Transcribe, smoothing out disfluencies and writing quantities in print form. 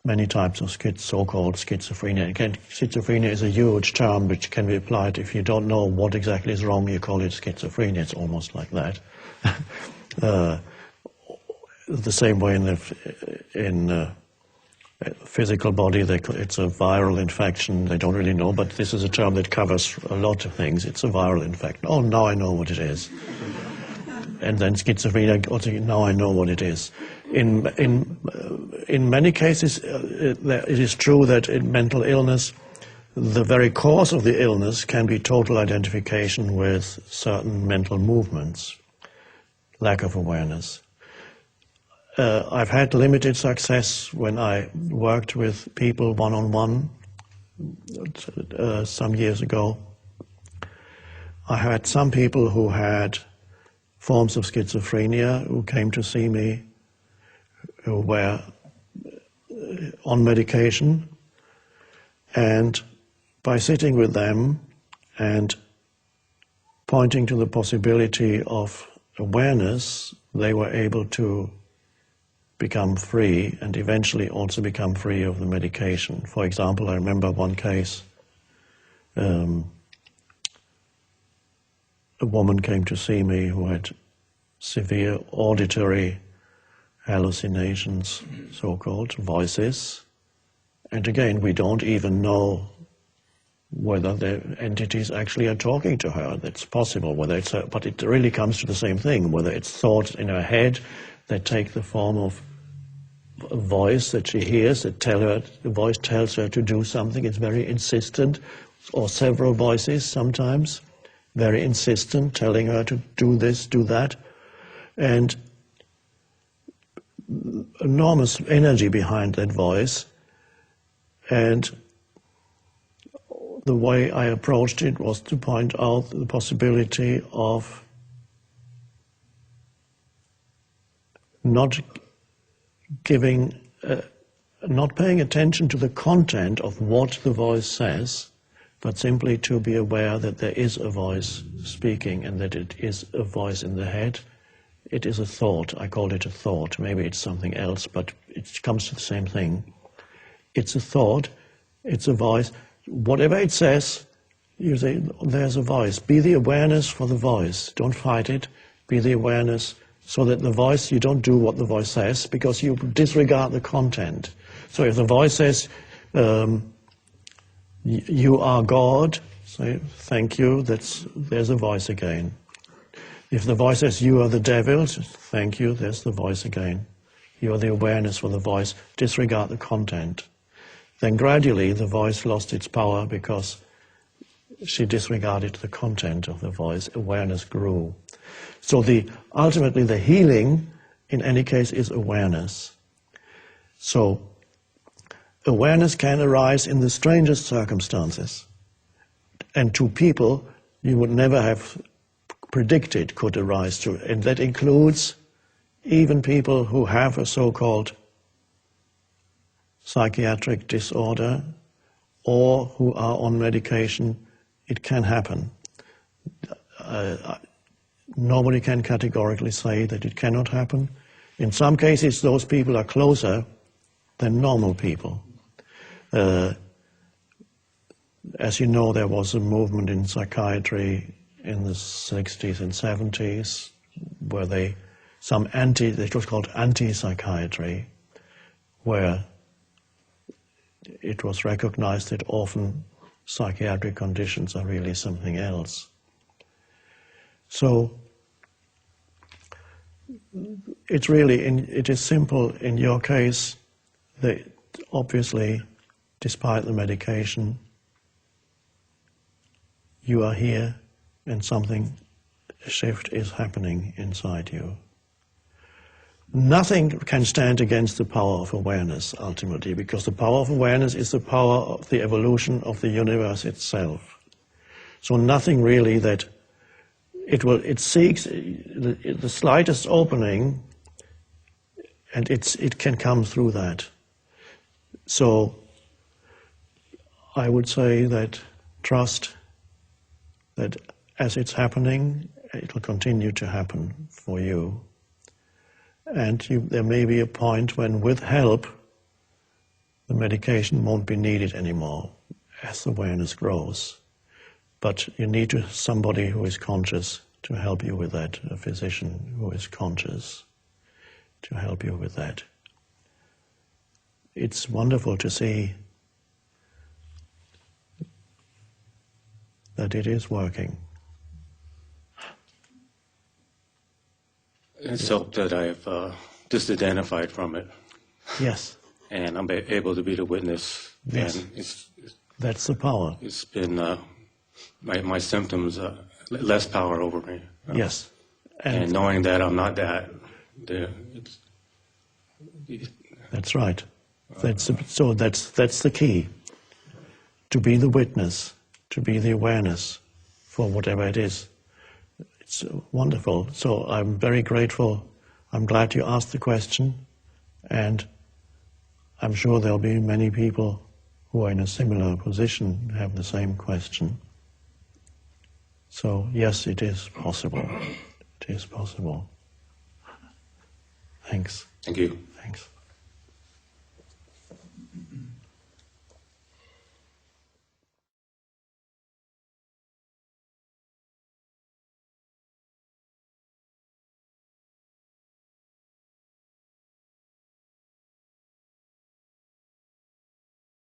many types of so-called schizophrenia. Again, schizophrenia is a huge term which can be applied. If you don't know what exactly is wrong, you call it schizophrenia. It's almost like that. The same way in the physical body, it's a viral infection. They don't really know, but this is a term that covers a lot of things. It's a viral infection. Oh, now I know what it is. And then schizophrenia, also, now I know what it is. In many cases, it is true that in mental illness, the very cause of the illness can be total identification with certain mental movements, lack of awareness. I've had limited success when I worked with people one-on-one some years ago. I had some people who had forms of schizophrenia who came to see me, who were on medication, and by sitting with them and pointing to the possibility of awareness, they were able to become free and eventually also become free of the medication. For example, I remember one case, a woman came to see me who had severe auditory hallucinations, so-called voices. And again, we don't even know whether the entities actually are talking to her. That's possible, whether it's but it really comes to the same thing, whether it's thoughts in her head that take the form of a voice that she hears, that the voice tells her to do something. It's very insistent, or several voices sometimes, very insistent, telling her to do this, do that. And enormous energy behind that voice. And the way I approached it was to point out the possibility of not paying attention to the content of what the voice says, but simply to be aware that there is a voice speaking and that it is a voice in the head. It is a thought. I call it a thought. Maybe it's something else, but it comes to the same thing. It's a thought. It's a voice. Whatever it says, you say, there's a voice. Be the awareness for the voice. Don't fight it. Be the awareness so that the voice, you don't do what the voice says because you disregard the content. So if the voice says, you are God, say, thank you, there's a voice again. If the voice says, you are the devil, thank you, there's the voice again. You are the awareness for the voice, disregard the content. Then gradually the voice lost its power because she disregarded the content of the voice. Awareness grew. So ultimately the healing, in any case, is awareness. So awareness can arise in the strangest circumstances. And to people you would never have predicted could arise to. And that includes even people who have a so-called psychiatric disorder or who are on medication. It can happen. Nobody can categorically say that it cannot happen. In some cases, those people are closer than normal people. As you know, there was a movement in psychiatry in the 60s and 70s where it was called anti-psychiatry, where it was recognized that often psychiatric conditions are really something else. So it is simple in your case that obviously, despite the medication, you are here and a shift is happening inside you. Nothing can stand against the power of awareness, ultimately, because the power of awareness is the power of the evolution of the universe itself. So nothing really that it seeks the slightest opening, and it can come through that. So I would say that trust that as it's happening, it will continue to happen for you. And there may be a point when, with help, the medication won't be needed anymore as awareness grows. But you need somebody who is conscious to help you with that, a physician who is conscious to help you with that. It's wonderful to see that it is working. It's helped that I've disidentified from it. Yes. And I'm able to be the witness. Yes. And that's the power. It's been my symptoms less power over me. Yes. And knowing that I'm not that. That's right. That's the key. To be the witness, to be the awareness for whatever it is. It's wonderful. So I'm very grateful. I'm glad you asked the question, and I'm sure there'll be many people who are in a similar position have the same question. So yes, it is possible. It is possible. Thanks. Thank you. Thanks.